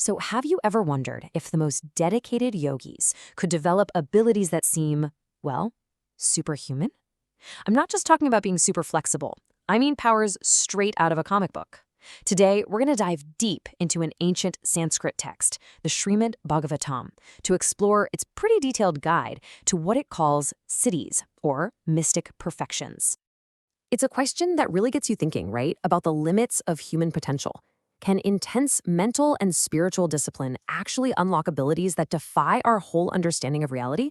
So, have you ever wondered if the most dedicated yogis could develop abilities that seem, well, superhuman? I'm not just talking about being super flexible. I mean powers straight out of a comic book. Today, we're going to dive deep into an ancient Sanskrit text, the Srimad Bhagavatam, to explore its pretty detailed guide to what it calls siddhis, or mystic perfections. It's a question that really gets you thinking, right, about the limits of human potential. Can intense mental and spiritual discipline actually unlock abilities that defy our whole understanding of reality?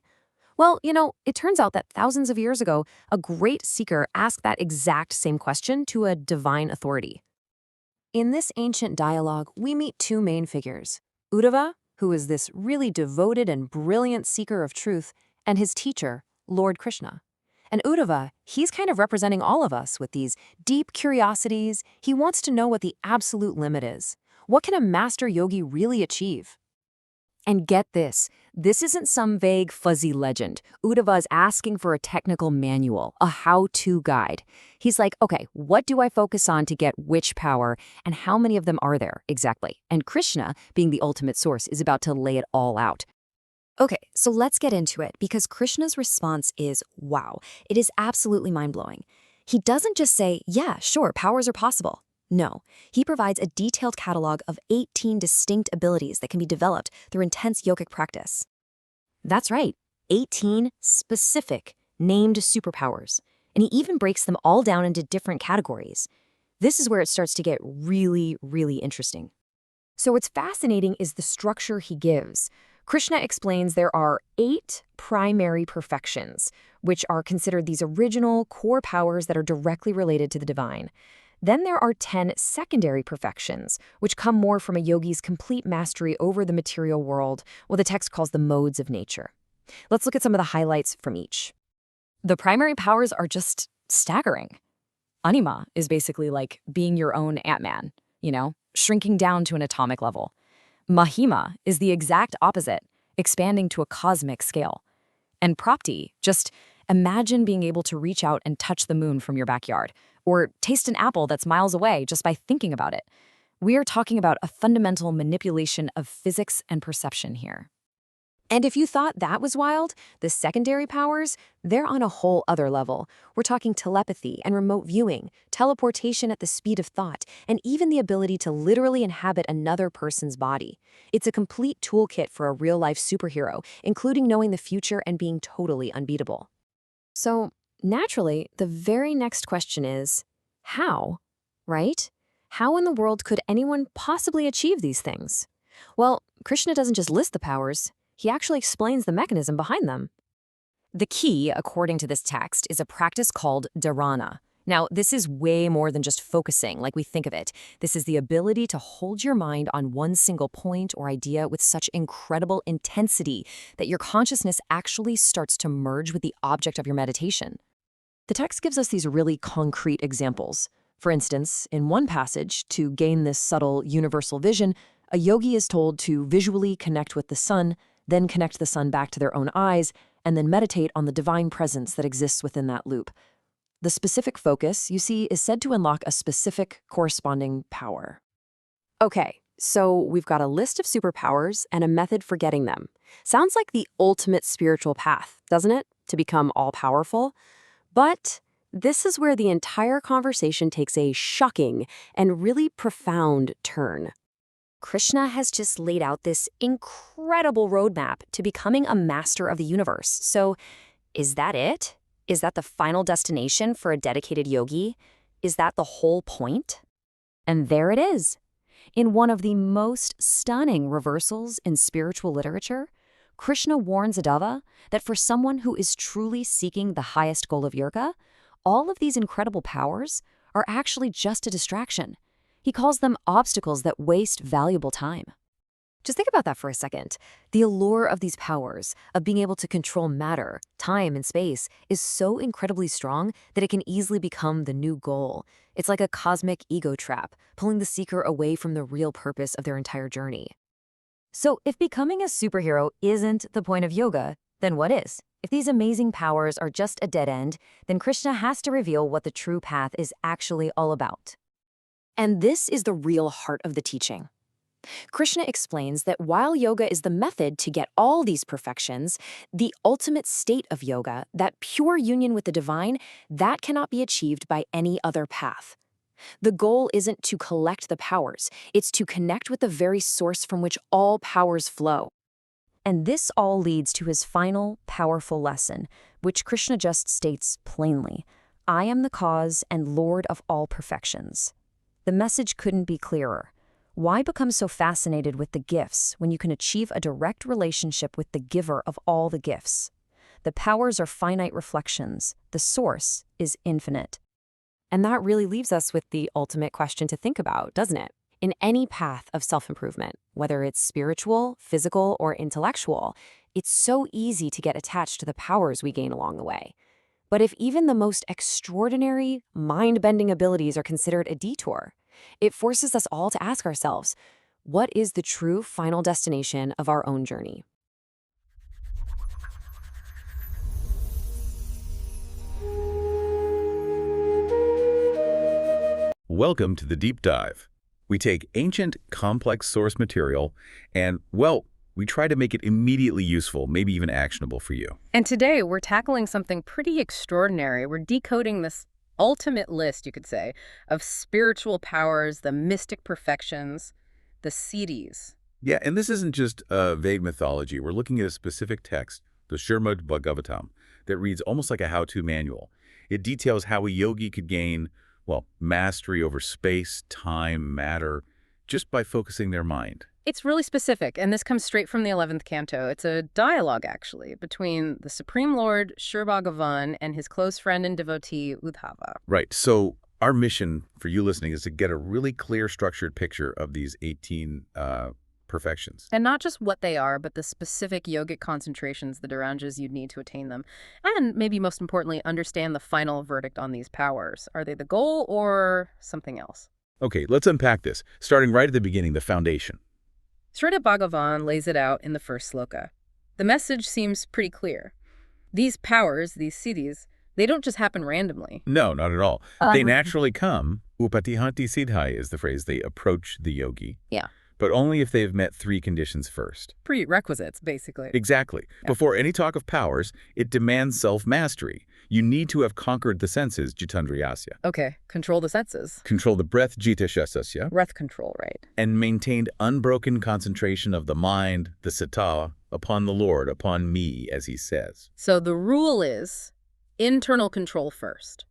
Well, it turns out that thousands of years ago, a great seeker asked that exact same question to a divine authority. In this ancient dialogue, we meet two main figures: Uddhava, who is this really devoted and brilliant seeker of truth, and his teacher, Lord Krishna. And Uddhava, he's kind of representing all of us with these deep curiosities. He wants to know what the absolute limit is. What can a master yogi really achieve? And get this isn't some vague, fuzzy legend. Uddhava's asking for a technical manual, a how-to guide. He's like, okay, what do I focus on to get which power, and how many of them are there exactly? And Krishna, being the ultimate source, is about to lay it all out. Okay, so let's get into it, because Krishna's response is wow. It is absolutely mind-blowing. He doesn't just say, yeah, sure, powers are possible. No, he provides a detailed catalog of 18 distinct abilities that can be developed through intense yogic practice. That's right, 18 specific, named superpowers. And he even breaks them all down into different categories. This is where it starts to get really, really interesting. So what's fascinating is the structure he gives. Krishna explains there are 8 primary perfections, which are considered these original core powers that are directly related to the divine. Then there are 10 secondary perfections, which come more from a yogi's complete mastery over the material world, what the text calls the modes of nature. Let's look at some of the highlights from each. The primary powers are just staggering. Anima is basically like being your own Ant-Man, shrinking down to an atomic level. Mahima is the exact opposite, expanding to a cosmic scale. And Prapti, just imagine being able to reach out and touch the moon from your backyard, or taste an apple that's miles away just by thinking about it. We are talking about a fundamental manipulation of physics and perception here. And if you thought that was wild, the secondary powers, they're on a whole other level. We're talking telepathy and remote viewing, teleportation at the speed of thought, and even the ability to literally inhabit another person's body. It's a complete toolkit for a real-life superhero, including knowing the future and being totally unbeatable. So, naturally, the very next question is, how? Right? How in the world could anyone possibly achieve these things? Well, Krishna doesn't just list the powers. He actually explains the mechanism behind them. The key, according to this text, is a practice called dharana. Now, this is way more than just focusing like we think of it. This is the ability to hold your mind on one single point or idea with such incredible intensity that your consciousness actually starts to merge with the object of your meditation. The text gives us these really concrete examples. For instance, in one passage, to gain this subtle universal vision, a yogi is told to visually connect with the sun, then connect the sun back to their own eyes, and then meditate on the divine presence that exists within that loop. The specific focus, you see, is said to unlock a specific corresponding power. Okay, so we've got a list of superpowers and a method for getting them. Sounds like the ultimate spiritual path, doesn't it? To become all-powerful? But this is where the entire conversation takes a shocking and really profound turn. Krishna has just laid out this incredible roadmap to becoming a master of the universe. So, is that it? Is that the final destination for a dedicated yogi? Is that the whole point? And there it is. In one of the most stunning reversals in spiritual literature, Krishna warns Uddhava that for someone who is truly seeking the highest goal of yoga, all of these incredible powers are actually just a distraction. He calls them obstacles that waste valuable time. Just think about that for a second. The allure of these powers, of being able to control matter, time, and space, is so incredibly strong that it can easily become the new goal. It's like a cosmic ego trap, pulling the seeker away from the real purpose of their entire journey. So if becoming a superhero isn't the point of yoga, then what is? If these amazing powers are just a dead end, then Krishna has to reveal what the true path is actually all about. And this is the real heart of the teaching. Krishna explains that while yoga is the method to get all these perfections, the ultimate state of yoga, that pure union with the divine, that cannot be achieved by any other path. The goal isn't to collect the powers, it's to connect with the very source from which all powers flow. And this all leads to his final, powerful lesson, which Krishna just states plainly: I am the cause and Lord of all perfections. The message couldn't be clearer. Why become so fascinated with the gifts when you can achieve a direct relationship with the giver of all the gifts? The powers are finite reflections. The source is infinite. And that really leaves us with the ultimate question to think about, doesn't it? In any path of self-improvement, whether it's spiritual, physical, or intellectual, it's so easy to get attached to the powers we gain along the way. But if even the most extraordinary, mind-bending abilities are considered a detour, it forces us all to ask ourselves, what is the true final destination of our own journey? Welcome to the Deep Dive. We take ancient, complex source material and, well, we try to make it immediately useful, maybe even actionable for you. And today we're tackling something pretty extraordinary. We're decoding this ultimate list, you could say, of spiritual powers, the mystic perfections, the siddhis. Yeah, and this isn't just vague mythology. We're looking at a specific text, the Srimad Bhagavatam, that reads almost like a how-to manual. It details how a yogi could gain, well, mastery over space, time, matter, just by focusing their mind. It's really specific, and this comes straight from the 11th canto. It's a dialogue, actually, between the Supreme Lord, Shri Bhagavan, and his close friend and devotee, Uddhava. Right, so our mission for you listening is to get a really clear, structured picture of these 18 perfections. And not just what they are, but the specific yogic concentrations, the dharanjas you'd need to attain them. And maybe most importantly, understand the final verdict on these powers. Are they the goal or something else? Okay, let's unpack this, starting right at the beginning, the foundation. Srimad Bhagavan lays it out in the first sloka. The message seems pretty clear. These powers, these siddhis, they don't just happen randomly. No, not at all. They naturally come. Upatihanti siddhai is the phrase. They approach the yogi. Yeah. But only if they've met 3 conditions first. Prerequisites, basically. Exactly. Yeah. Before any talk of powers, it demands self-mastery. You need to have conquered the senses, jitandriyasya. Okay, control the senses. Control the breath, jitashasasya. Breath control, right. And maintained unbroken concentration of the mind, the sata, upon the Lord, upon me, as he says. So the rule is internal control first.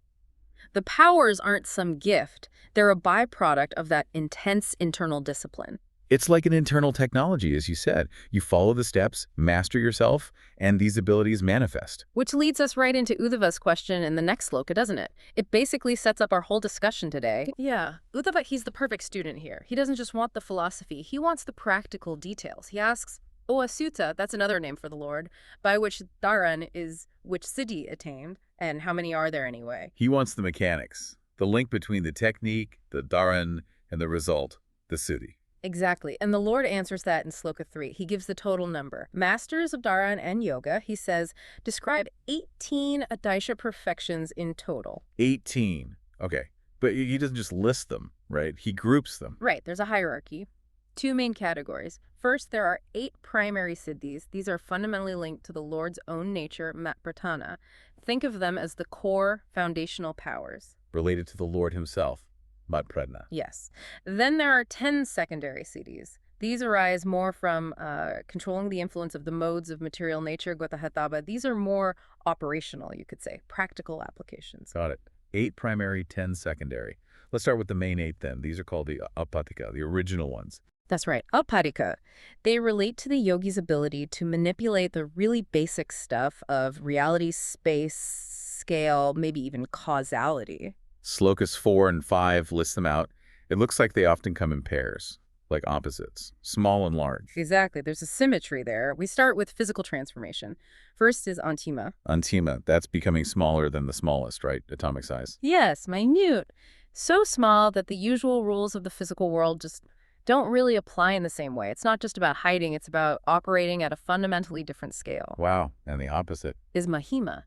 The powers aren't some gift. They're a byproduct of that intense internal discipline. It's like an internal technology, as you said. You follow the steps, master yourself, and these abilities manifest. Which leads us right into Uddhava's question in the next sloka, doesn't it? It basically sets up our whole discussion today. Yeah, Uddhava, he's the perfect student here. He doesn't just want the philosophy, he wants the practical details. He asks, O Asuta, that's another name for the Lord, by which dharan is which siddhi attained, and how many are there anyway? He wants the mechanics, the link between the technique, the dharan, and the result, the siddhi. Exactly. And the Lord answers that in Sloka 3. He gives the total number. Masters of Dharan and Yoga, he says, describe 18 Adaisha perfections in total. 18. Okay. But he doesn't just list them, right? He groups them. Right. There's a hierarchy. 2 main categories. First, there are 8 primary siddhis. These are fundamentally linked to the Lord's own nature, Matpratana. Think of them as the core foundational powers. Related to the Lord himself. Matpratana. Yes. Then there are 10 secondary siddhis. These arise more from controlling the influence of the modes of material nature, Gothahataba. These are more operational, you could say, practical applications. Got it. 8 primary, 10 secondary. Let's start with the main 8 then. These are called the apatika, the original ones. That's right, apadika. They relate to the yogi's ability to manipulate the really basic stuff of reality, space, scale, maybe even causality. Slokas 4 and 5 list them out. It looks like they often come in pairs, like opposites, small and large. Exactly. There's a symmetry there. We start with physical transformation. First is antima. Antima, that's becoming smaller than the smallest, right? Atomic size. Yes, minute. So small that the usual rules of the physical world just don't really apply in the same way. It's not just about hiding, it's about operating at a fundamentally different scale. Wow. And the opposite. Is mahima.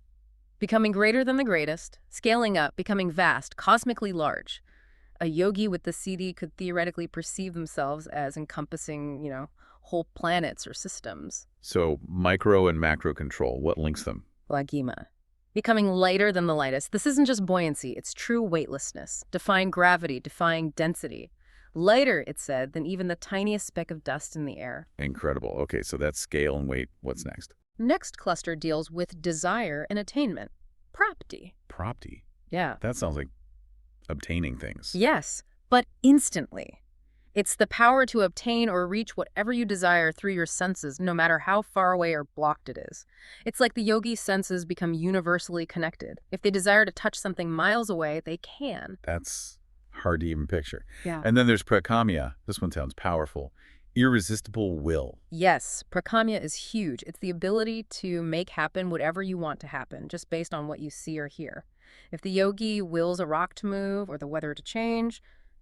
Becoming greater than the greatest, scaling up, becoming vast, cosmically large. A yogi with the siddhi could theoretically perceive themselves as encompassing, whole planets or systems. So micro and macro control, what links them? Lagima. Becoming lighter than the lightest. This isn't just buoyancy, it's true weightlessness, defying gravity, defying density. Lighter, it said, than even the tiniest speck of dust in the air. Incredible. Okay, so that's scale and weight. What's next? Next cluster deals with desire and attainment. Prapti. Propti. Yeah. That sounds like obtaining things. Yes, but instantly. It's the power to obtain or reach whatever you desire through your senses, no matter how far away or blocked it is. It's like the yogi's senses become universally connected. If they desire to touch something miles away, they can. That's hard to even picture. Yeah. And then there's prakamya. This one sounds powerful. Irresistible will. Yes, prakamya is huge. It's the ability to make happen whatever you want to happen, just based on what you see or hear. If the yogi wills a rock to move or the weather to change,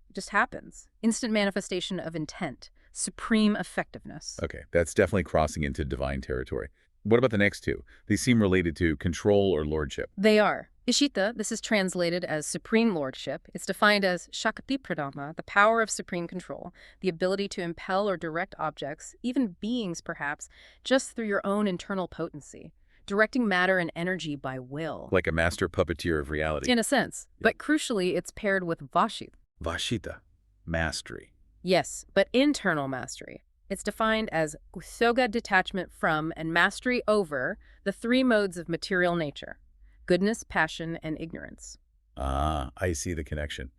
it just happens. Instant manifestation of intent, supreme effectiveness. Okay, that's definitely crossing into divine territory. What about the next two? They seem related to control or lordship. They are. Ishita, this is translated as supreme lordship. It's defined as Shakti Pradama, the power of supreme control, the ability to impel or direct objects, even beings perhaps, just through your own internal potency. Directing matter and energy by will. Like a master puppeteer of reality. In a sense. But crucially, it's paired with Vashit. Vashita. Mastery. Yes, but internal mastery. It's defined as soga detachment from and mastery over the three modes of material nature: goodness, passion, and ignorance. Ah, I see the connection.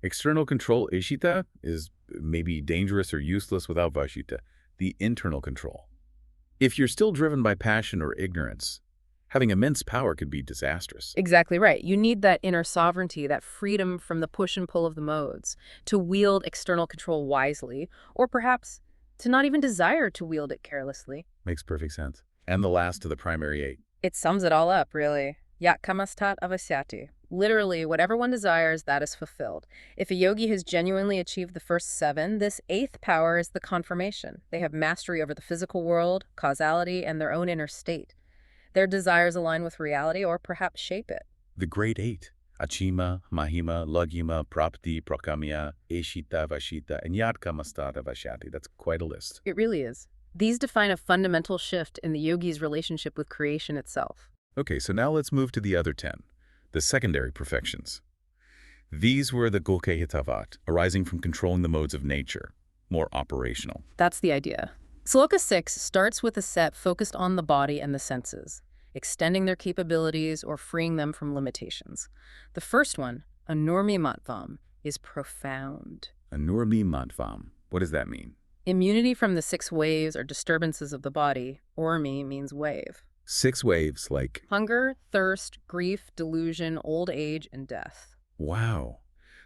External control, Ishita, is maybe dangerous or useless without Vashita. The internal control. If you're still driven by passion or ignorance, having immense power could be disastrous. Exactly right. You need that inner sovereignty, that freedom from the push and pull of the modes, to wield external control wisely, or perhaps to not even desire to wield it carelessly. Makes perfect sense. And the last of the primary 8. It sums it all up, really. Yat kamastat avasyati. Literally, whatever one desires, that is fulfilled. If a yogi has genuinely achieved the first 7, this 8th power is the confirmation. They have mastery over the physical world, causality, and their own inner state. Their desires align with reality or perhaps shape it. The great 8. Achima, Mahima, Lagima, Prapti, Prakamya, Eshita, Vashita, and Yat Kamastata Vashyati. That's quite a list. It really is. These define a fundamental shift in the yogi's relationship with creation itself. Okay, so now let's move to the other 10, the secondary perfections. These were the Gokehitavat, arising from controlling the modes of nature, more operational. That's the idea. Sloka 6 starts with a set focused on the body and the senses, extending their capabilities or freeing them from limitations. The first one, Anurmi Matvam, is profound. Anurmi Matvam. What does that mean? Immunity from the 6 waves or disturbances of the body. Urmi means wave. 6 waves like... Hunger, thirst, grief, delusion, old age, and death. Wow.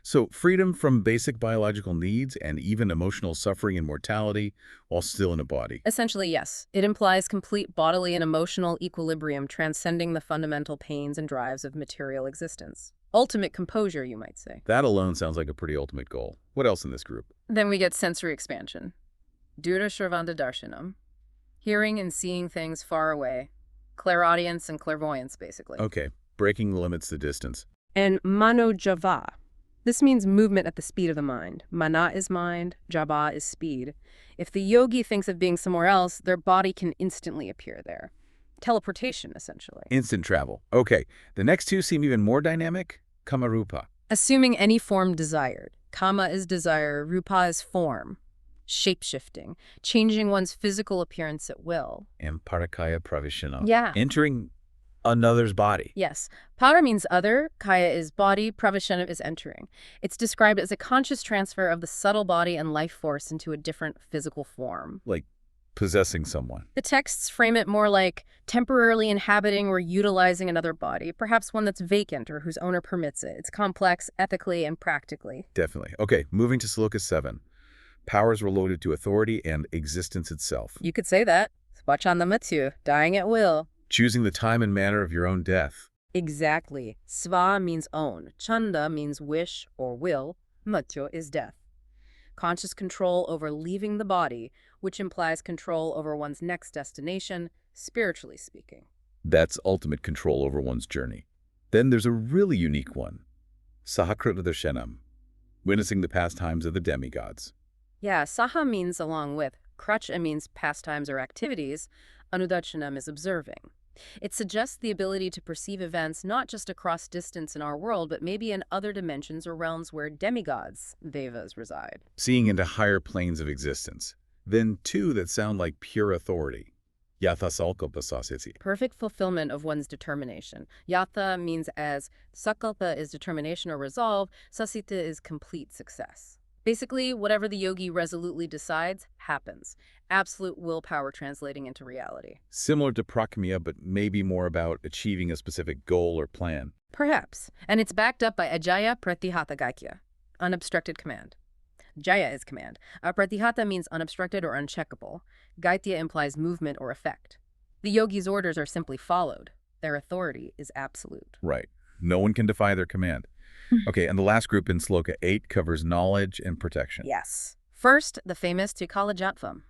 So freedom from basic biological needs and even emotional suffering and mortality while still in a body. Essentially, yes. It implies complete bodily and emotional equilibrium transcending the fundamental pains and drives of material existence. Ultimate composure, you might say. That alone sounds like a pretty ultimate goal. What else in this group? Then we get sensory expansion. Dura Shravanda Darshanam. Hearing and seeing things far away. Clairaudience and clairvoyance, basically. Okay, breaking the limits to distance. And Mano Java. This means movement at the speed of the mind. Mana is mind, Java is speed. If the yogi thinks of being somewhere else, their body can instantly appear there. Teleportation, essentially. Instant travel. Okay, the next 2 seem even more dynamic. Kamarupa. Assuming any form desired. Kama is desire, rupa is form. Shape-shifting, changing one's physical appearance at will. And Parakaya Pravishana. Yeah. Entering another's body. Yes. Para means other, kaya is body, pravishana is entering. It's described as a conscious transfer of the subtle body and life force into a different physical form. Like possessing someone. The texts frame it more like temporarily inhabiting or utilizing another body, perhaps one that's vacant or whose owner permits it. It's complex ethically and practically. Definitely. Okay, moving to Sloka 7. Powers related to authority and existence itself. You could say that. Swachandamatsu, dying at will. Choosing the time and manner of your own death. Exactly. Sva means own. Chanda means wish or will. Matyo is death. Conscious control over leaving the body, which implies control over one's next destination, spiritually speaking. That's ultimate control over one's journey. Then there's a really unique one. Sahakrita Darshanam. witnessing the pastimes of the demigods. Yeah, saha means along with, krachna means pastimes or activities, anudachanam is observing. It suggests the ability to perceive events not just across distance in our world, but maybe in other dimensions or realms where demigods, devas, reside. Seeing into higher planes of existence. Then two that sound like pure authority. Yathasalkalpasasiti. Perfect fulfillment of one's determination. Yatha means as, sakalpa is determination or resolve, sasita is complete success. Basically, whatever the yogi resolutely decides, happens. Absolute willpower translating into reality. Similar to prakmya, but maybe more about achieving a specific goal or plan. Perhaps. And it's backed up by ajaya pratihata gaikya, unobstructed command. Jaya is command. Pratihata means unobstructed or uncheckable. Gaitya implies movement or effect. The yogi's orders are simply followed. Their authority is absolute. Right. No one can defy their command. Okay, and the last group in Sloka 8 covers knowledge and protection. Yes. First, the famous Trikalajatvam,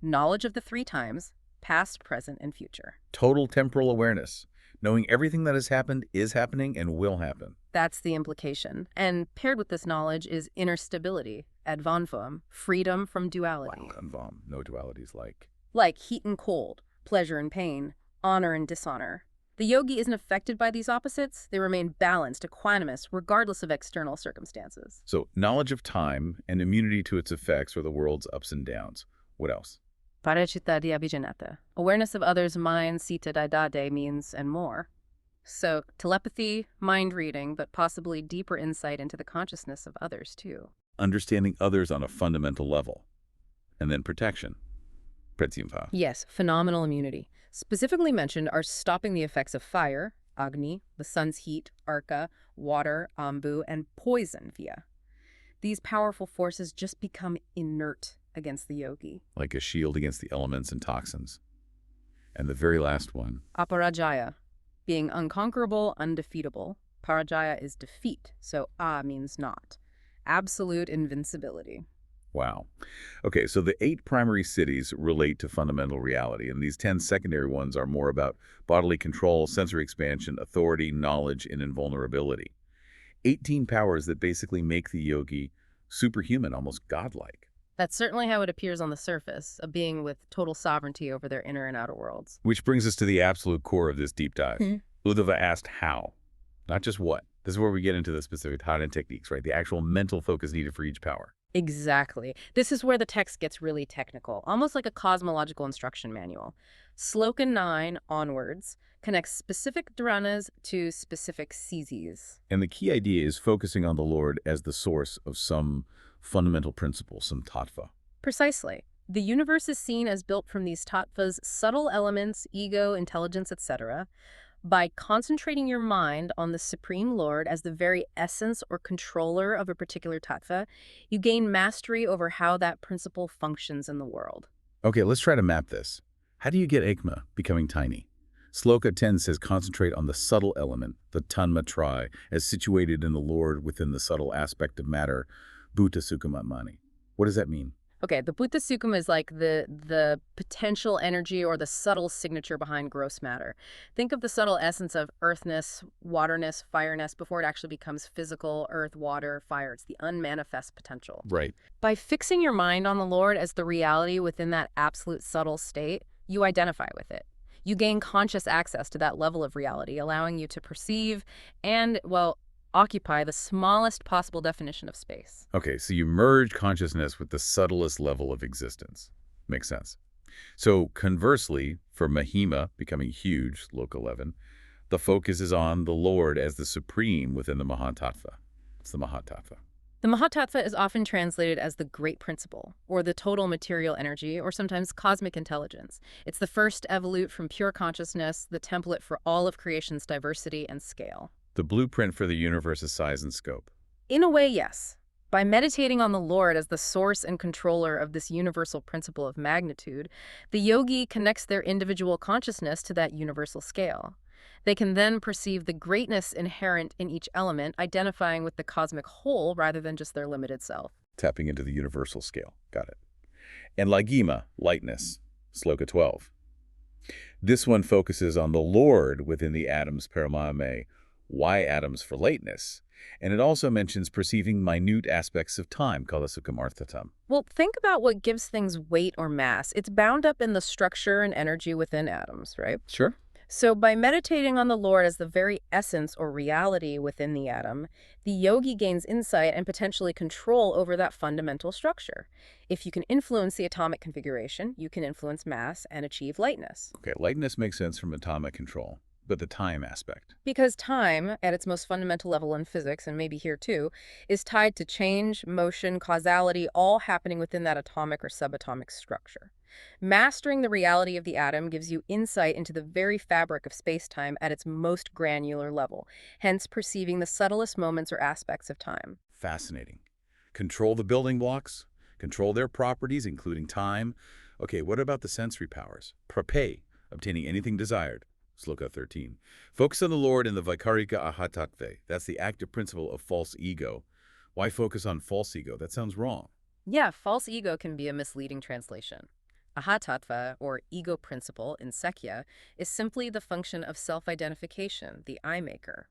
knowledge of the three times, past, present, and future. Total temporal awareness, knowing everything that has happened, is happening, and will happen. That's the implication. And paired with this knowledge is inner stability, advanvam, freedom from duality. Wow, no dualities Like heat and cold, pleasure and pain, honor and dishonor. The yogi isn't affected by these opposites. They remain balanced, equanimous, regardless of external circumstances. So, knowledge of time and immunity to its effects or the world's ups and downs. What else? Parachita diabhijanata. Awareness of others' minds, sita daidade means, and more. So, telepathy, mind reading, but possibly deeper insight into the consciousness of others, too. Understanding others on a fundamental level. And then protection. Pratyumpa. Yes, phenomenal immunity. Specifically mentioned are stopping the effects of fire, Agni, the sun's heat, Arka, water, Ambu, and poison, Via. These powerful forces just become inert against the yogi. Like a shield against the elements and toxins. And the very last one. Aparajaya, being unconquerable, undefeatable. Parajaya is defeat, so means not. Absolute invincibility. Wow. Okay, so the 8 primary cities relate to fundamental reality, and these 10 secondary ones are more about bodily control, sensory expansion, authority, knowledge, and invulnerability. 18 powers that basically make the yogi superhuman, almost godlike. That's certainly how it appears on the surface, a being with total sovereignty over their inner and outer worlds. Which brings us to the absolute core of this deep dive. Uddhava asked how, not just what. This is where we get into the specific sadhana techniques, right? The actual mental focus needed for each power. Exactly. This is where the text gets really technical, almost like a cosmological instruction manual. Sloka 9 onwards connects specific dharanas to specific sizis. And the key idea is focusing on the Lord as the source of some fundamental principle, some tattva. Precisely. The universe is seen as built from these tattvas, subtle elements, ego, intelligence, etc. By concentrating your mind on the Supreme Lord as the very essence or controller of a particular tattva, you gain mastery over how that principle functions in the world. Okay, let's try to map this. How do you get Ekma becoming tiny? Sloka 10 says concentrate on the subtle element, the tanmatrai, as situated in the Lord within the subtle aspect of matter, bhuta sukumatmani. What does that mean? Okay, the Bhuta Sukkham is like the potential energy or the subtle signature behind gross matter. Think of the subtle essence of earthness, waterness, fireness before it actually becomes physical, earth, water, fire. It's the unmanifest potential. Right. By fixing your mind on the Lord as the reality within that absolute subtle state, you identify with it. You gain conscious access to that level of reality, allowing you to perceive and, well, occupy the smallest possible definition of space. Okay, so you merge consciousness with the subtlest level of existence. Makes sense. So conversely, for Mahima becoming huge, Sloka 11, the focus is on the Lord as the supreme within the Mahatattva. It's the Mahatattva. The Mahatattva is often translated as the great principle, or the total material energy, or sometimes cosmic intelligence. It's the first evolute from pure consciousness, the template for all of creation's diversity and scale. The blueprint for the universe's size and scope. In a way, yes. By meditating on the Lord as the source and controller of this universal principle of magnitude, the yogi connects their individual consciousness to that universal scale. They can then perceive the greatness inherent in each element, identifying with the cosmic whole rather than just their limited self. Tapping into the universal scale. Got it. And Lagima, lightness, Sloka 12. This one focuses on the Lord within the atoms Paramame, Y atoms for lateness. And it also mentions perceiving minute aspects of time, kalasukam arthatam. Well, think about what gives things weight or mass. It's bound up in the structure and energy within atoms, right? Sure. So by meditating on the Lord as the very essence or reality within the atom, the yogi gains insight and potentially control over that fundamental structure. If you can influence the atomic configuration, you can influence mass and achieve lightness. Okay, lightness makes sense from atomic control, but the time aspect. Because time, at its most fundamental level in physics, and maybe here too, is tied to change, motion, causality, all happening within that atomic or subatomic structure. Mastering the reality of the atom gives you insight into the very fabric of space-time at its most granular level, hence perceiving the subtlest moments or aspects of time. Fascinating. Control the building blocks, control their properties, including time. Okay, what about the sensory powers? Prape, obtaining anything desired. Sloka 13. Focus on the Lord in the Vaikarika Ahatatve. That's the active principle of false ego. Why focus on false ego? That sounds wrong. Yeah, false ego can be a misleading translation. Ahatattva, or ego principle in Sekya, is simply the function of self-identification, the I-maker.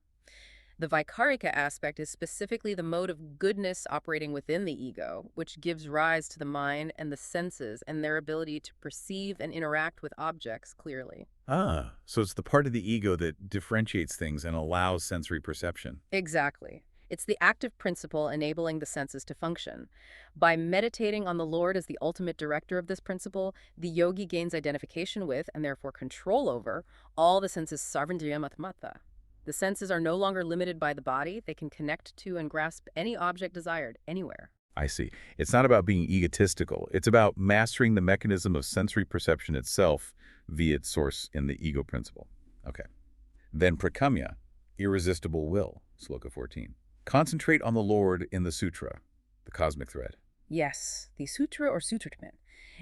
The Vaikarika aspect is specifically the mode of goodness operating within the ego, which gives rise to the mind and the senses and their ability to perceive and interact with objects clearly. Ah, so it's the part of the ego that differentiates things and allows sensory perception. Exactly. It's the active principle enabling the senses to function. By meditating on the Lord as the ultimate director of this principle, the yogi gains identification with, and therefore control over, all the senses sarvandriya matmata. The senses are no longer limited by the body. They can connect to and grasp any object desired, anywhere. I see. It's not about being egotistical. It's about mastering the mechanism of sensory perception itself via its source in the ego principle. Okay. Then prakamya, irresistible will, sloka 14. Concentrate on the Lord in the sutra, the cosmic thread. Yes, the sutra or sutratman.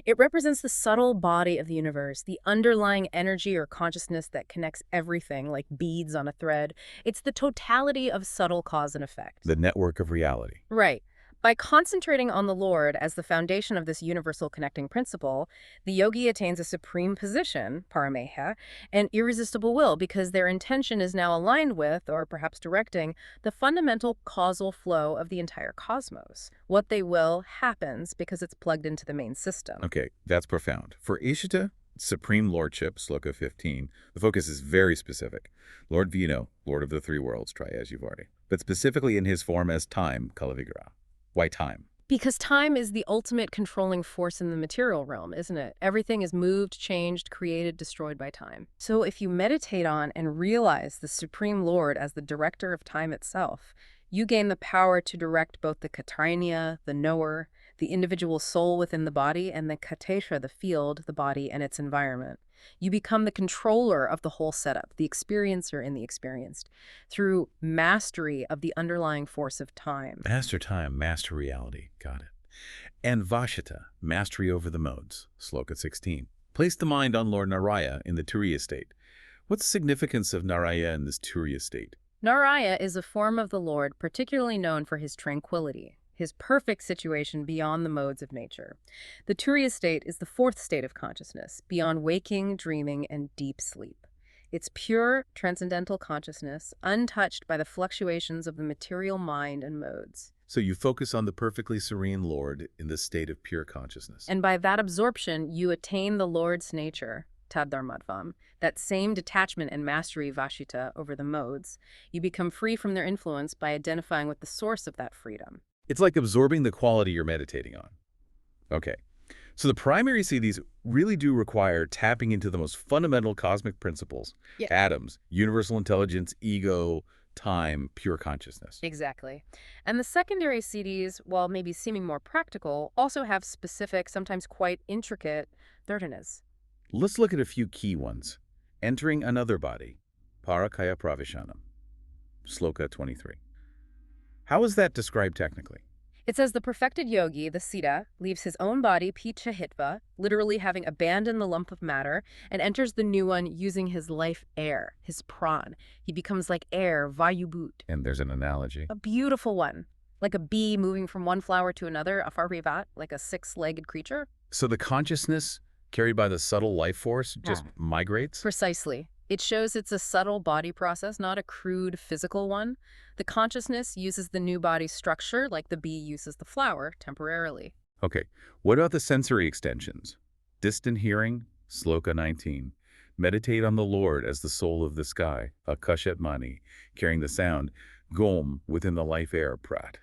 It represents the subtle body of the universe, the underlying energy or consciousness that connects everything like beads on a thread. It's the totality of subtle cause and effect. The network of reality. Right. By concentrating on the Lord as the foundation of this universal connecting principle, the yogi attains a supreme position, parameha, and irresistible will because their intention is now aligned with, or perhaps directing, the fundamental causal flow of the entire cosmos. What they will happens because it's plugged into the main system. Okay, that's profound. For Ishita, supreme lordship, sloka 15, the focus is very specific. Lord Vino, Lord of the Three Worlds, Triyajivarti, but specifically in his form as time, Kalavigra. Why time? Because time is the ultimate controlling force in the material realm, isn't it? Everything is moved, changed, created, destroyed by time. So if you meditate on and realize the Supreme Lord as the director of time itself, you gain the power to direct both the Katrainya, the knower, the individual soul within the body, and the Katesha, the field, the body, and its environment. You become the controller of the whole setup, the experiencer in the experienced, through mastery of the underlying force of time. Master time, master reality. Got it. And Vashita, mastery over the modes, sloka 16. Place the mind on Lord Naraya in the Turiya state. What's the significance of Naraya in this Turiya state? Naraya is a form of the Lord particularly known for his tranquility, his perfect situation beyond the modes of nature. The Turiya state is the fourth state of consciousness, beyond waking, dreaming, and deep sleep. It's pure, transcendental consciousness, untouched by the fluctuations of the material mind and modes. So you focus on the perfectly serene Lord in this state of pure consciousness. And by that absorption, you attain the Lord's nature, Tadharmadvam, that same detachment and mastery Vashita over the modes. You become free from their influence by identifying with the source of that freedom. It's like absorbing the quality you're meditating on. Okay, so the primary siddhis really do require tapping into the most fundamental cosmic principles, Yeah. atoms, universal intelligence, ego, time, pure consciousness. Exactly. And the secondary CDs, while maybe seeming more practical, also have specific, sometimes quite intricate dhardanas. Let's look at a few key ones. Entering another body, parakaya pravishanam, sloka 23. How is that described technically? It says the perfected yogi, the Siddha, leaves his own body, Pichahitva, literally having abandoned the lump of matter, and enters the new one using his life air, his pran. He becomes like air, Vayubhut. And there's an analogy. A beautiful one. Like a bee moving from one flower to another, a farvivat, like a six-legged creature. So the consciousness carried by the subtle life force just migrates? Precisely. It shows it's a subtle body process, not a crude physical one. The consciousness uses the new body structure like the bee uses the flower temporarily. Okay, what about the sensory extensions? Distant hearing, Sloka 19. Meditate on the Lord as the soul of the sky, Akashat Mani, carrying the sound, Gom, within the life air, Prat.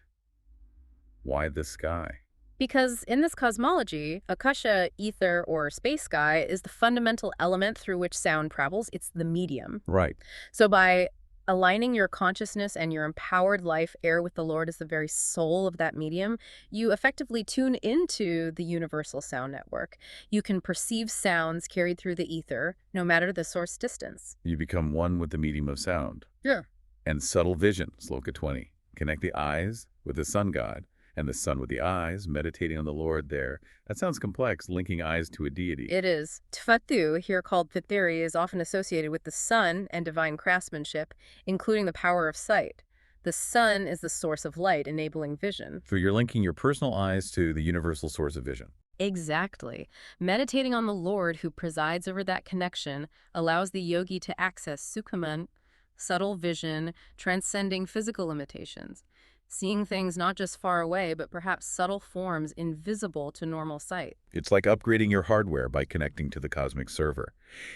Why the sky? Because in this cosmology, Akasha, ether, or space sky is the fundamental element through which sound travels. It's the medium. Right. So by aligning your consciousness and your empowered life air with the Lord as the very soul of that medium, you effectively tune into the universal sound network. You can perceive sounds carried through the ether, no matter the source distance. You become one with the medium of sound. Yeah. And subtle vision, Sloka 20. Connect the eyes with the sun god, and the sun with the eyes, meditating on the Lord there. That sounds complex, linking eyes to a deity. It is. Tfatu, here called Pitheri, is often associated with the sun and divine craftsmanship, including the power of sight. The sun is the source of light, enabling vision. So you're linking your personal eyes to the universal source of vision. Exactly. Meditating on the Lord who presides over that connection allows the yogi to access sukhaman, subtle vision, transcending physical limitations, seeing things not just far away, but perhaps subtle forms invisible to normal sight. It's like upgrading your hardware by connecting to the cosmic server.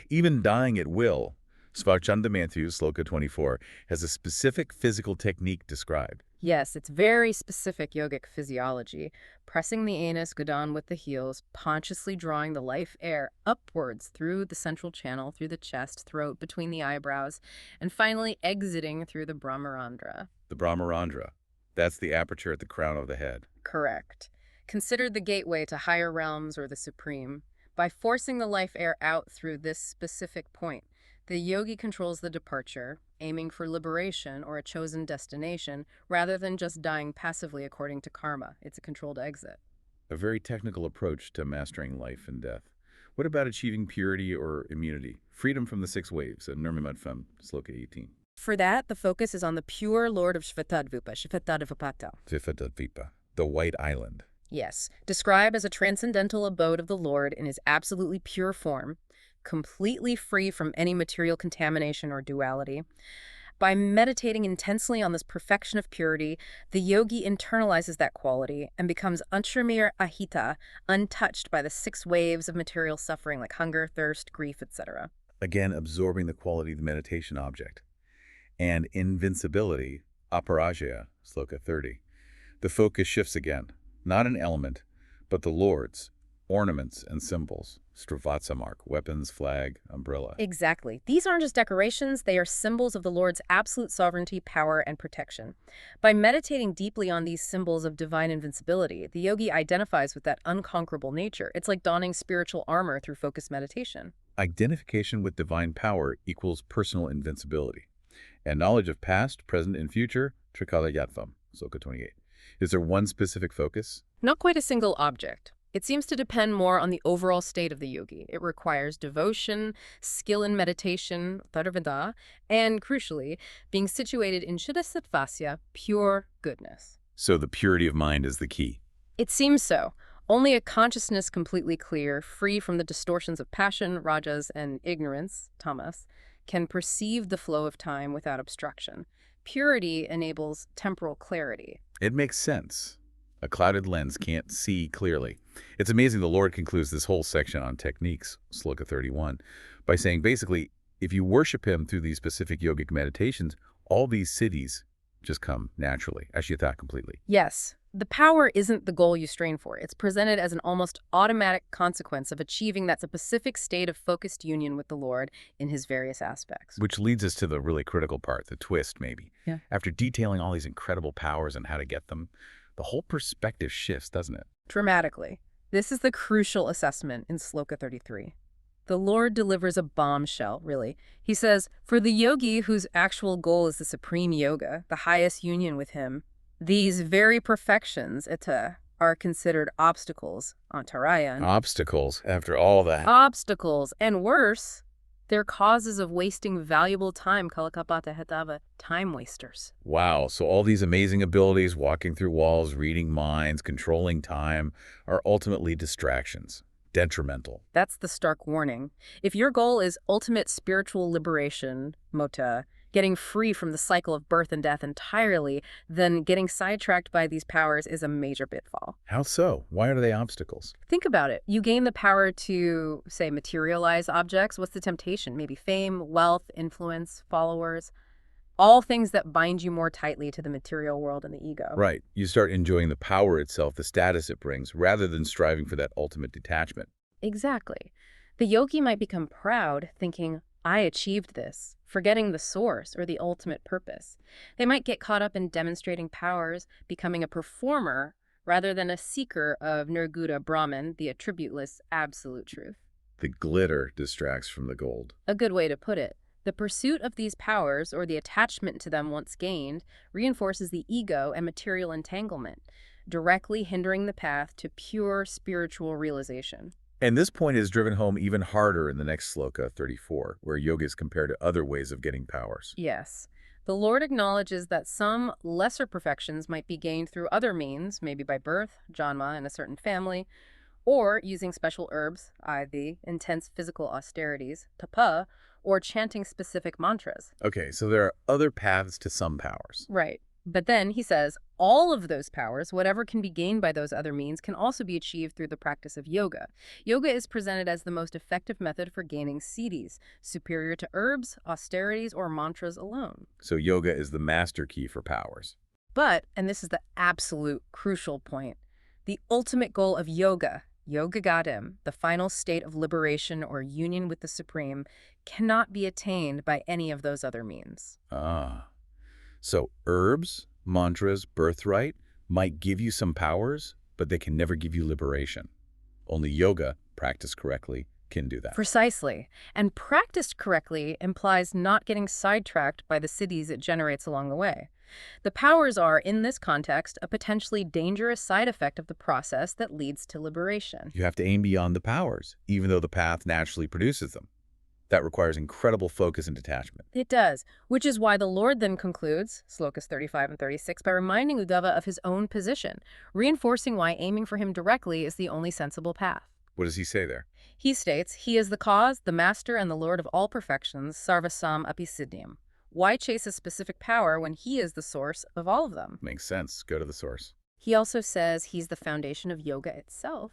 Even dying at will, Svachandamantu, Sloka 24, has a specific physical technique described. Yes, it's very specific yogic physiology. Pressing the anus Godan with the heels, consciously drawing the life air upwards through the central channel, through the chest, throat, between the eyebrows, and finally exiting through the Brahmarandra. The Brahmarandra. That's the aperture at the crown of the head. Correct. Considered the gateway to higher realms or the supreme. By forcing the life air out through this specific point, the yogi controls the departure, aiming for liberation or a chosen destination, rather than just dying passively according to karma. It's a controlled exit. A very technical approach to mastering life and death. What about achieving purity or immunity? Freedom from the six waves, Nirmimatfam, Sloka 18. For that, the focus is on the pure Lord of Shvetadvipa, Shvetadvipata. Tifadadvipa, the White Island. Yes, described as a transcendental abode of the Lord in his absolutely pure form, completely free from any material contamination or duality. By meditating intensely on this perfection of purity, the yogi internalizes that quality and becomes Antramir Ahita, untouched by the six waves of material suffering like hunger, thirst, grief, etc. Again, absorbing the quality of the meditation object. And invincibility, Aparajaya, Sloka 30. The focus shifts again, not an element, but the Lord's, ornaments and symbols, Stravatsa mark, weapons, flag, umbrella. Exactly. These aren't just decorations, they are symbols of the Lord's absolute sovereignty, power, and protection. By meditating deeply on these symbols of divine invincibility, the yogi identifies with that unconquerable nature. It's like donning spiritual armor through focused meditation. Identification with divine power equals personal invincibility. And knowledge of past, present, and future, Trikala Yatvam, Sloka 28. Is there one specific focus? Not quite a single object. It seems to depend more on the overall state of the yogi. It requires devotion, skill in meditation, Tharvada, and crucially, being situated in Shuddha-sattvasya, pure goodness. So the purity of mind is the key. It seems so. Only a consciousness completely clear, free from the distortions of passion, rajas, and ignorance, tamas, can perceive the flow of time without obstruction. Purity enables temporal clarity. It makes sense. A clouded lens can't see clearly. It's amazing the Lord concludes this whole section on techniques, Sloka 31, by saying basically, if you worship him through these specific yogic meditations, all these siddhis just come naturally, ashyata completely. Yes, the power isn't the goal you strain for. It's presented as an almost automatic consequence of achieving that specific state of focused union with the Lord in his various aspects. Which leads us to the really critical part, the twist maybe. Yeah. After detailing all these incredible powers and how to get them, the whole perspective shifts, doesn't it? Dramatically. This is the crucial assessment in Sloka 33. The Lord delivers a bombshell, really. He says, for the yogi whose actual goal is the supreme yoga, the highest union with him, these very perfections, ita, are considered obstacles, antarayan. Obstacles, after all that. Obstacles, and worse, they're causes of wasting valuable time, kalakapata hetava, time wasters. Wow, so all these amazing abilities, walking through walls, reading minds, controlling time, are ultimately distractions. detrimental. That's the stark warning. If your goal is ultimate spiritual liberation, mota, getting free from the cycle of birth and death entirely, then getting sidetracked by these powers is a major pitfall. How so? Why are they obstacles? Think about it. You gain the power to, say, materialize objects. What's the temptation? Maybe fame, wealth, influence, followers. All things that bind you more tightly to the material world and the ego. Right. You start enjoying the power itself, the status it brings, rather than striving for that ultimate detachment. Exactly. The yogi might become proud, thinking, I achieved this, forgetting the source or the ultimate purpose. They might get caught up in demonstrating powers, becoming a performer rather than a seeker of Nirguna Brahman, the attributeless absolute truth. The glitter distracts from the gold. A good way to put it. The pursuit of these powers, or the attachment to them once gained, reinforces the ego and material entanglement, directly hindering the path to pure spiritual realization. And this point is driven home even harder in the next sloka, 34, where yoga is compared to other ways of getting powers. Yes. The Lord acknowledges that some lesser perfections might be gained through other means, maybe by birth, janma, in a certain family, or using special herbs, i.e. intense physical austerities, tapa, or chanting specific mantras. Okay, so there are other paths to some powers. Right. But then, he says, all of those powers, whatever can be gained by those other means, can also be achieved through the practice of yoga. Yoga is presented as the most effective method for gaining siddhis, superior to herbs, austerities, or mantras alone. So yoga is the master key for powers. But, and this is the absolute crucial point, the ultimate goal of yoga, Yoga Gadam, the final state of liberation or union with the Supreme, cannot be attained by any of those other means. Ah. So herbs, mantras, birthright might give you some powers, but they can never give you liberation. Only yoga, practiced correctly, can do that. Precisely. And practiced correctly implies not getting sidetracked by the siddhis it generates along the way. The powers are, in this context, a potentially dangerous side effect of the process that leads to liberation. You have to aim beyond the powers, even though the path naturally produces them. That requires incredible focus and detachment. It does, which is why the Lord then concludes, slokas 35 and 36, by reminding Uddhava of his own position, reinforcing why aiming for him directly is the only sensible path. What does he say there? He states, he is the cause, the master, and the Lord of all perfections, sarvasam api siddhyam. Why chase a specific power when he is the source of all of them? Makes sense. Go to the source. He also says he's the foundation of yoga itself,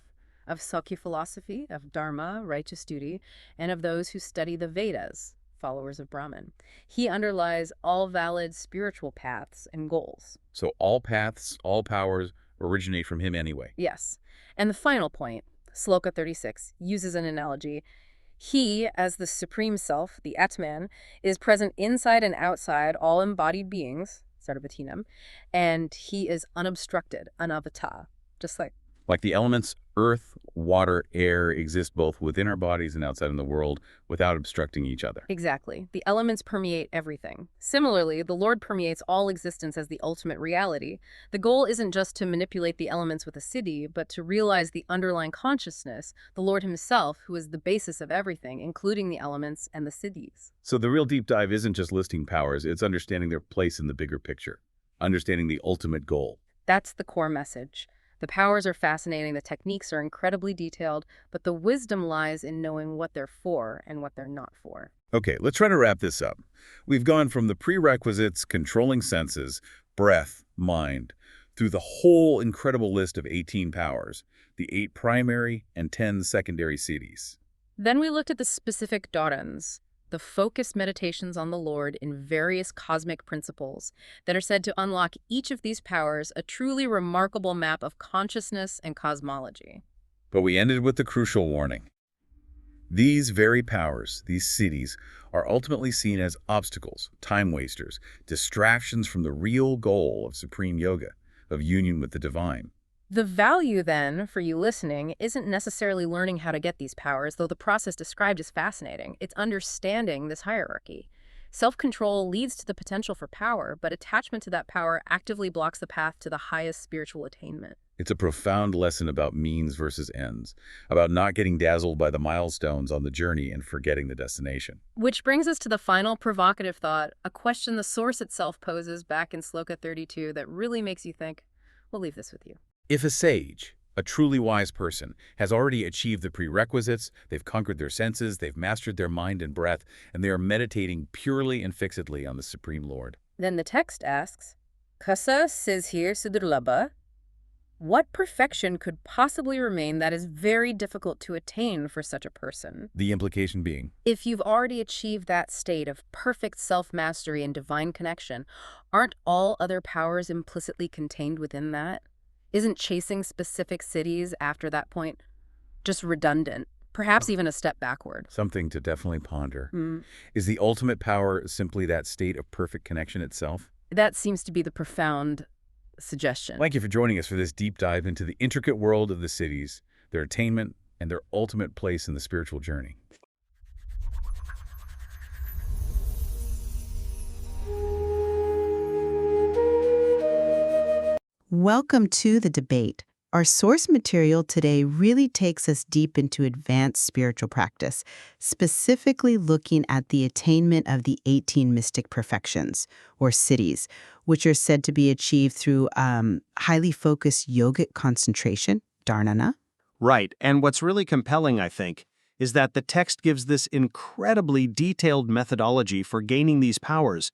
of Sakya philosophy, of dharma, righteous duty, and of those who study the Vedas, followers of Brahman. He underlies all valid spiritual paths and goals. So all paths, all powers originate from him anyway. Yes. And the final point, Sloka 36, uses an analogy. He, as the Supreme Self, the Atman, is present inside and outside all embodied beings, Sarvatinam, and he is unobstructed, anavata, just like the elements, earth, water, air exist both within our bodies and outside in the world without obstructing each other. Exactly. The elements permeate everything. Similarly, the Lord permeates all existence as the ultimate reality. The goal isn't just to manipulate the elements with a siddhi, but to realize the underlying consciousness, the Lord himself, who is the basis of everything, including the elements and the siddhis. So the real deep dive isn't just listing powers, it's understanding their place in the bigger picture, understanding the ultimate goal. That's the core message. The powers are fascinating, the techniques are incredibly detailed, but the wisdom lies in knowing what they're for and what they're not for. Okay, let's try to wrap this up. We've gone from the prerequisites, controlling senses, breath, mind, through the whole incredible list of 18 powers, the 8 primary and 10 secondary siddhis. Then we looked at the specific dharans, the focused meditations on the Lord in various cosmic principles that are said to unlock each of these powers, a truly remarkable map of consciousness and cosmology. But we ended with the crucial warning. These very powers, these siddhis, are ultimately seen as obstacles, time wasters, distractions from the real goal of supreme yoga, of union with the divine. The value, then, for you listening, isn't necessarily learning how to get these powers, though the process described is fascinating. It's understanding this hierarchy. Self-control leads to the potential for power, but attachment to that power actively blocks the path to the highest spiritual attainment. It's a profound lesson about means versus ends, about not getting dazzled by the milestones on the journey and forgetting the destination. Which brings us to the final provocative thought, a question the source itself poses back in Sloka 32 that really makes you think. We'll leave this with you. If a sage, A truly wise person has already achieved the prerequisites, they've conquered their senses, they've mastered their mind and breath, and they are meditating purely and fixedly on the Supreme Lord. Then the text asks, Kasa says here Sudurlaba, what perfection could possibly remain that is very difficult to attain for such a person? The implication being, If you've already achieved that state of perfect self-mastery and divine connection, aren't all other powers implicitly contained within that? Isn't chasing specific cities after that point just redundant, perhaps even a step backward? something to definitely ponder. Mm. Is the ultimate power simply that state of perfect connection itself? That seems to be the profound suggestion. Thank you for joining us for this deep dive into the intricate world of the cities, their attainment, and their ultimate place in the spiritual journey. Welcome to The Debate. Our source material today really takes us deep into advanced spiritual practice, specifically looking at the attainment of the 18 mystic perfections, or siddhis, which are said to be achieved through highly focused yogic concentration, dharana. Right, and what's really compelling, I think, is that the text gives this incredibly detailed methodology for gaining these powers,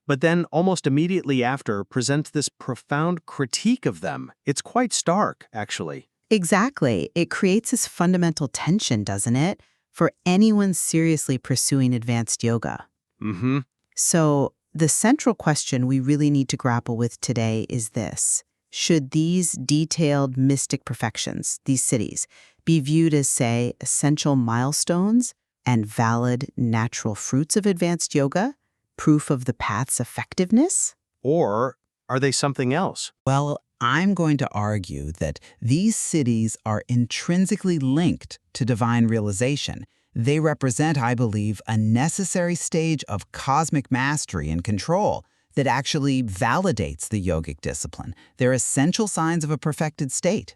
but then almost immediately after presents this profound critique of them. It's quite stark, actually. Exactly. It creates this fundamental tension, doesn't it, for anyone seriously pursuing advanced yoga. Mm-hmm. So the central question we really need to grapple with today is this. Should these detailed mystic perfections, these siddhis, be viewed as, say, essential milestones and valid natural fruits of advanced yoga, proof of the path's effectiveness? Or are they something else? Well, I'm going to argue that these siddhis are intrinsically linked to divine realization. They represent, I believe, a necessary stage of cosmic mastery and control that actually validates the yogic discipline. They're essential signs of a perfected state.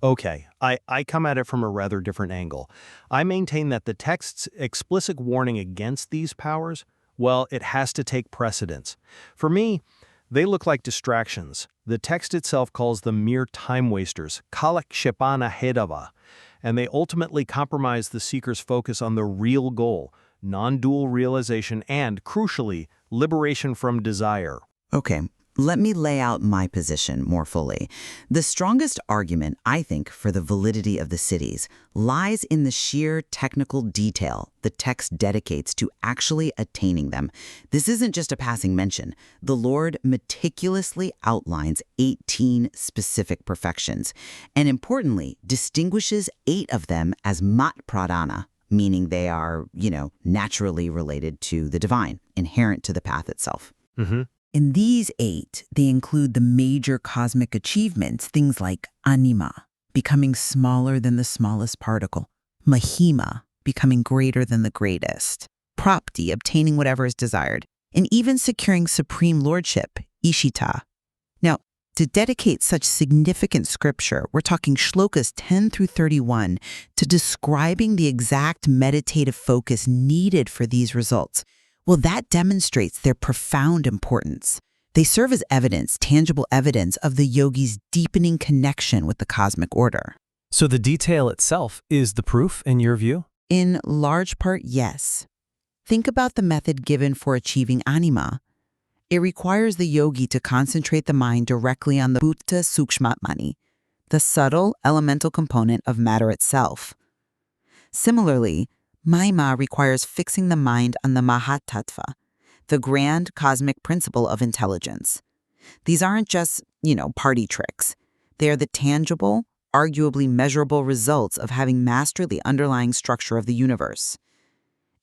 Okay, I come at it from a rather different angle. I maintain that the text's explicit warning against these powers, well, it has to take precedence. For me, they look like distractions. The text itself calls them mere time wasters, kalakshepana hedava, and they ultimately compromise the seeker's focus on the real goal, non-dual realization and, crucially, liberation from desire. Okay, let me lay out my position more fully. The strongest argument, I think, for the validity of the siddhis lies in the sheer technical detail the text dedicates to actually attaining them. This isn't just a passing mention. The Lord meticulously outlines 18 specific perfections, and importantly, distinguishes 8 of them as mat pradhana, meaning they are, naturally related to the divine, inherent to the path itself. Mm-hmm. In these 8, they include the major cosmic achievements, things like anima, becoming smaller than the smallest particle, mahima, becoming greater than the greatest, prapti, obtaining whatever is desired, and even securing supreme lordship, ishita. Now, to dedicate such significant scripture, we're talking shlokas 10 through 31, to describing the exact meditative focus needed for these results. Well, that demonstrates their profound importance. They serve as evidence, tangible evidence of the yogi's deepening connection with the cosmic order. So the detail itself is the proof, in your view? In large part, yes. Think about the method given for achieving anima. It requires the yogi to concentrate the mind directly on the bhuta sukshmatmani, the subtle elemental component of matter itself. Similarly, Mahima requires fixing the mind on the Mahatattva, the grand cosmic principle of intelligence. These aren't just, party tricks. They are the tangible, arguably measurable results of having mastered the underlying structure of the universe.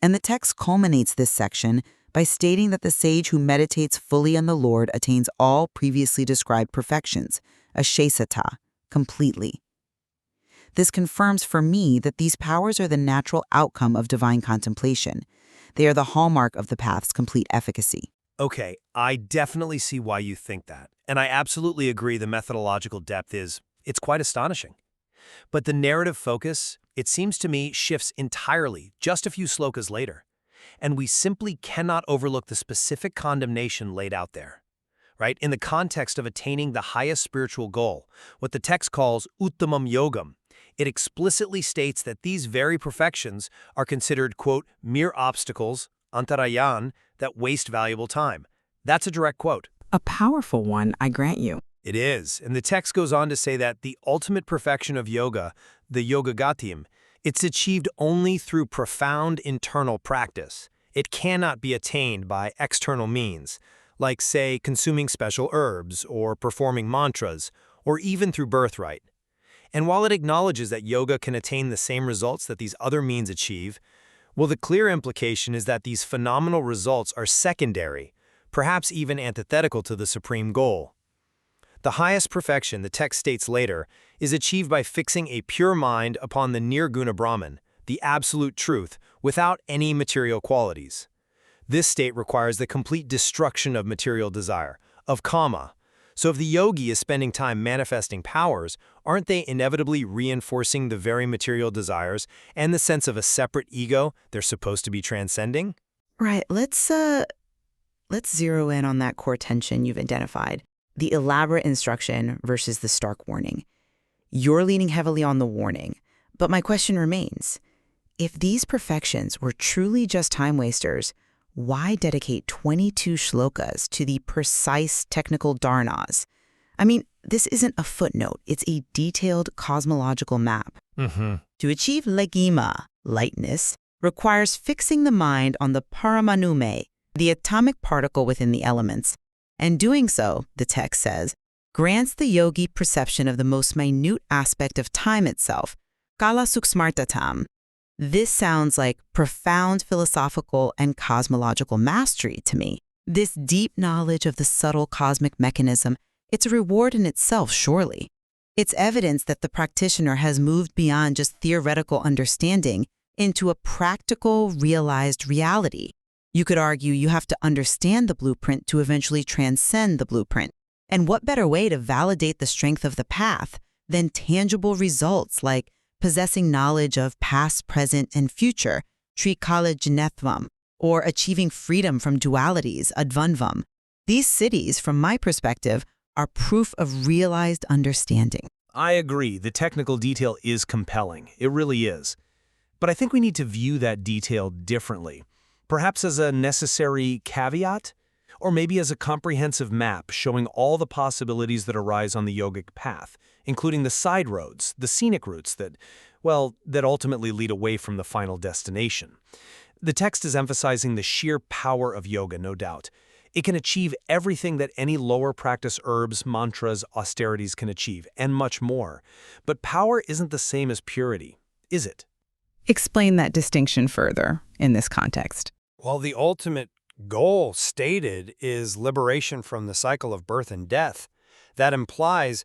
And the text culminates this section by stating that the sage who meditates fully on the Lord attains all previously described perfections, ashesata, completely. This confirms for me that these powers are the natural outcome of divine contemplation. They are the hallmark of the path's complete efficacy. Okay, I definitely see why you think that. And I absolutely agree the methodological depth it's quite astonishing. But the narrative focus, it seems to me, shifts entirely just a few slokas later. And we simply cannot overlook the specific condemnation laid out there. right? In the context of attaining the highest spiritual goal, what the text calls uttamam yogam. It explicitly states that these very perfections are considered, quote, mere obstacles, antarayan, that waste valuable time. That's a direct quote. A powerful one, I grant you. It is, and the text goes on to say that the ultimate perfection of yoga, the yoga gatim, it's achieved only through profound internal practice. It cannot be attained by external means, like, say, consuming special herbs or performing mantras, or even through birthright. And while it acknowledges that yoga can attain the same results that these other means achieve, well, the clear implication is that these phenomenal results are secondary, perhaps even antithetical to the supreme goal. The highest perfection, the text states later, is achieved by fixing a pure mind upon the Nirguna Brahman, the absolute truth, without any material qualities. This state requires the complete destruction of material desire, of kama. So if the yogi is spending time manifesting powers, aren't they inevitably reinforcing the very material desires and the sense of a separate ego they're supposed to be transcending? Right, let's zero in on that core tension you've identified. The elaborate instruction versus the stark warning. You're leaning heavily on the warning, but my question remains. If these perfections were truly just time wasters, why dedicate 22 shlokas to the precise technical dharnas? I mean, this isn't a footnote, it's a detailed cosmological map. To achieve lagima, lightness, requires fixing the mind on the paramanume, the atomic particle within the elements, and doing so, the text says, grants the yogi perception of the most minute aspect of time itself, kala suksmartatam. This sounds like profound philosophical and cosmological mastery to me. This deep knowledge of the subtle cosmic mechanism, it's a reward in itself, surely. It's evidence that the practitioner has moved beyond just theoretical understanding into a practical, realized reality. You could argue you have to understand the blueprint to eventually transcend the blueprint. And what better way to validate the strength of the path than tangible results like possessing knowledge of past, present, and future, trikala janethvam, or achieving freedom from dualities, advanvam. These cities, from my perspective, are proof of realized understanding. I agree. The technical detail is compelling. It really is. But I think we need to view that detail differently. Perhaps as a necessary caveat, or maybe as a comprehensive map showing all the possibilities that arise on the yogic path, including the side roads, the scenic routes that ultimately lead away from the final destination. The text is emphasizing the sheer power of yoga, no doubt. It can achieve everything that any lower practice herbs, mantras, austerities can achieve, and much more. But power isn't the same as purity, is it? Explain that distinction further in this context. Well, the ultimate goal stated is liberation from the cycle of birth and death. That implies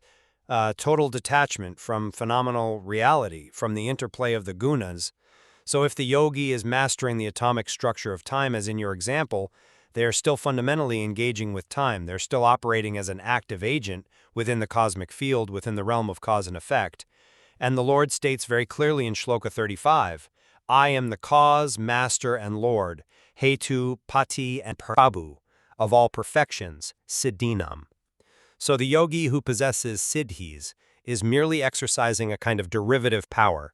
total detachment from phenomenal reality, from the interplay of the gunas. So if the yogi is mastering the atomic structure of time, as in your example, they are still fundamentally engaging with time. They're still operating as an active agent within the cosmic field, within the realm of cause and effect. And the Lord states very clearly in Shloka 35, I am the cause, master, and Lord, Hetu, Pati, and Prabhu, of all perfections, Siddhinam. So the yogi who possesses siddhis is merely exercising a kind of derivative power.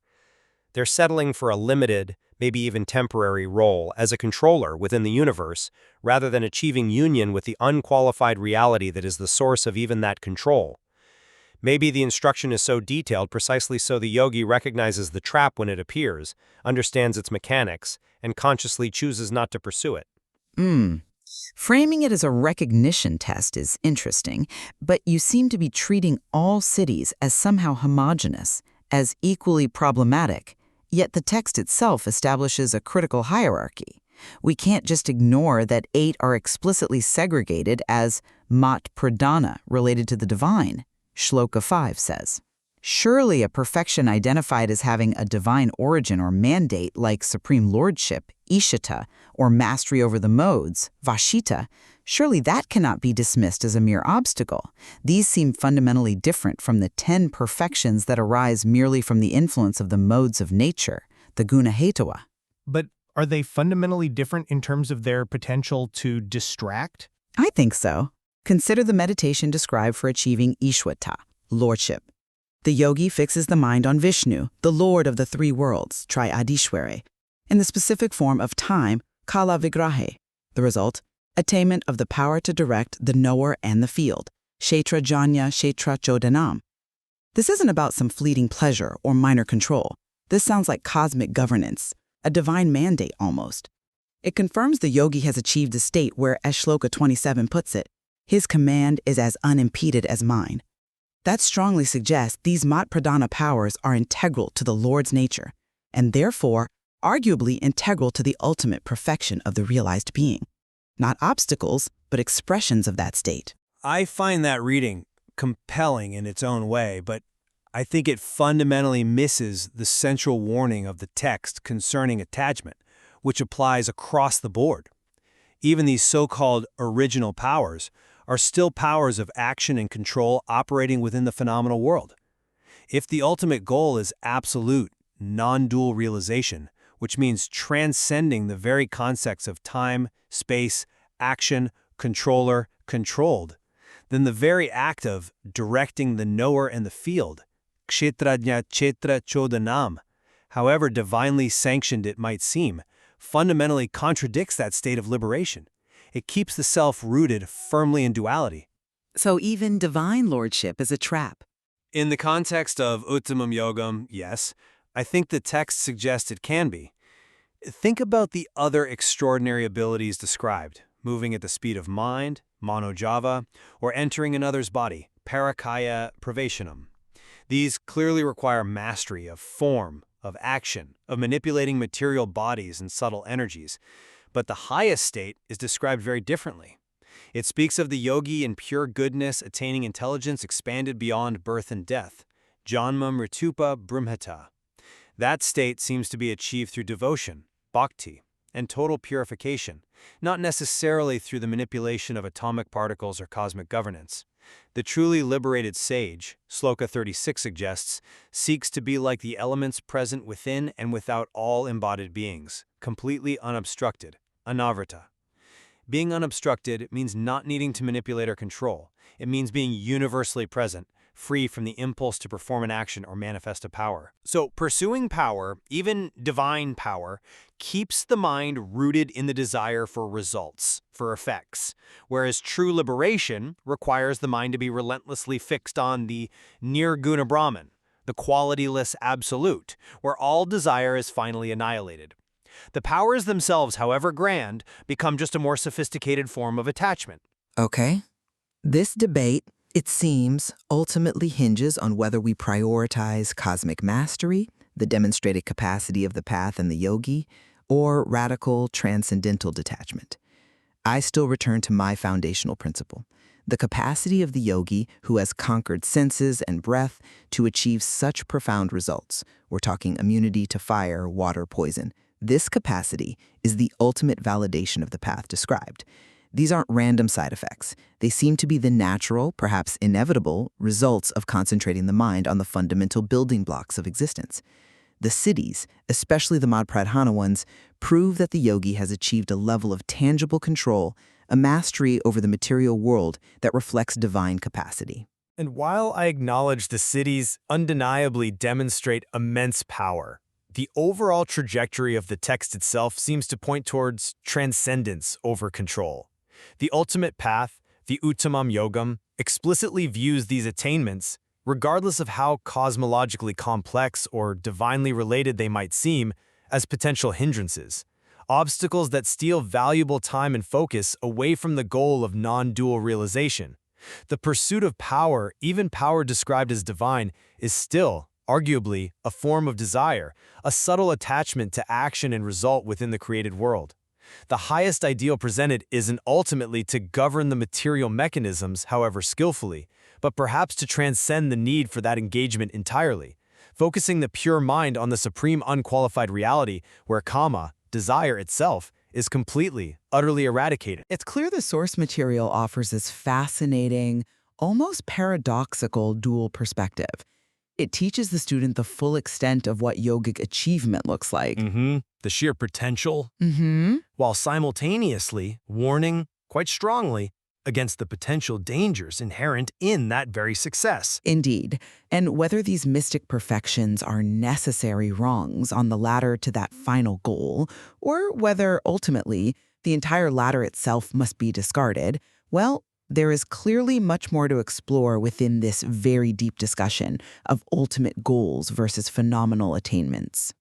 They're settling for a limited, maybe even temporary role as a controller within the universe, rather than achieving union with the unqualified reality that is the source of even that control. Maybe the instruction is so detailed precisely so the yogi recognizes the trap when it appears, understands its mechanics, and consciously chooses not to pursue it. Framing it as a recognition test is interesting, but you seem to be treating all cities as somehow homogeneous, as equally problematic, yet the text itself establishes a critical hierarchy. We can't just ignore that 8 are explicitly segregated as mat pradana, related to the divine. Shloka 5 says. Surely a perfection identified as having a divine origin or mandate like supreme lordship, ishita, or mastery over the modes, vashita, surely that cannot be dismissed as a mere obstacle. These seem fundamentally different from the 10 perfections that arise merely from the influence of the modes of nature, the guna hetava. But are they fundamentally different in terms of their potential to distract? I think so. Consider the meditation described for achieving Ishwata, lordship. The yogi fixes the mind on Vishnu, the lord of the three worlds, Triadishware, in the specific form of time, Kala Vigrahe. The result, attainment of the power to direct the knower and the field, Kshetra Janya Kshetra Chodanam. This isn't about some fleeting pleasure or minor control. This sounds like cosmic governance, a divine mandate almost. It confirms the yogi has achieved a state where, as Shloka 27 puts it, his command is as unimpeded as mine. That strongly suggests these Mat Pradhana powers are integral to the Lord's nature, and therefore arguably integral to the ultimate perfection of the realized being. Not obstacles, but expressions of that state. I find that reading compelling in its own way, but I think it fundamentally misses the central warning of the text concerning attachment, which applies across the board. Even these so-called original powers are still powers of action and control operating within the phenomenal world. If the ultimate goal is absolute, non-dual realization, which means transcending the very concepts of time, space, action, controller, controlled, then the very act of directing the knower and the field, kshetrajna kshetra chodanam, however divinely sanctioned it might seem, fundamentally contradicts that state of liberation. It keeps the self rooted firmly in duality. So even divine lordship is a trap. In the context of Uttamam Yogam, yes, I think the text suggests it can be. Think about the other extraordinary abilities described, moving at the speed of mind, manojava, or entering another's body, parakaya pravationam. These clearly require mastery of form, of action, of manipulating material bodies and subtle energies. But the highest state is described very differently. It speaks of the yogi in pure goodness attaining intelligence expanded beyond birth and death, janmam ritupa brahmata. That state seems to be achieved through devotion, bhakti, and total purification, not necessarily through the manipulation of atomic particles or cosmic governance. The truly liberated sage, Sloka 36 suggests, seeks to be like the elements present within and without all embodied beings, completely unobstructed, anavrita. Being unobstructed means not needing to manipulate or control. It means being universally present, free from the impulse to perform an action or manifest a power. So pursuing power, even divine power, keeps the mind rooted in the desire for results, for effects, whereas true liberation requires the mind to be relentlessly fixed on the Nirguna Brahman, the qualityless absolute, where all desire is finally annihilated. The powers themselves, however grand, become just a more sophisticated form of attachment. Okay. This debate, it seems, ultimately hinges on whether we prioritize cosmic mastery, the demonstrated capacity of the path and the yogi, or radical transcendental detachment. I still return to my foundational principle, the capacity of the yogi who has conquered senses and breath to achieve such profound results. We're talking immunity to fire, water, poison. This capacity is the ultimate validation of the path described. These aren't random side effects. They seem to be the natural, perhaps inevitable, results of concentrating the mind on the fundamental building blocks of existence. The siddhis, especially the Mat Pradhana ones, prove that the yogi has achieved a level of tangible control, a mastery over the material world that reflects divine capacity. And while I acknowledge the siddhis undeniably demonstrate immense power, the overall trajectory of the text itself seems to point towards transcendence over control. The ultimate path, the Uttamam Yogam, explicitly views these attainments, regardless of how cosmologically complex or divinely related they might seem, as potential hindrances, obstacles that steal valuable time and focus away from the goal of non-dual realization. The pursuit of power, even power described as divine, is still, arguably, a form of desire, a subtle attachment to action and result within the created world. The highest ideal presented isn't ultimately to govern the material mechanisms, however skillfully, but perhaps to transcend the need for that engagement entirely, focusing the pure mind on the supreme unqualified reality where kama, desire itself, is completely, utterly eradicated. It's clear the source material offers this fascinating, almost paradoxical dual perspective. It teaches the student the full extent of what yogic achievement looks like. The sheer potential, Mm-hmm. while simultaneously warning, quite strongly, against the potential dangers inherent in that very success. Indeed. And whether these mystic perfections are necessary rungs on the ladder to that final goal, or whether ultimately the entire ladder itself must be discarded, well, there is clearly much more to explore within this very deep discussion of ultimate goals versus phenomenal attainments.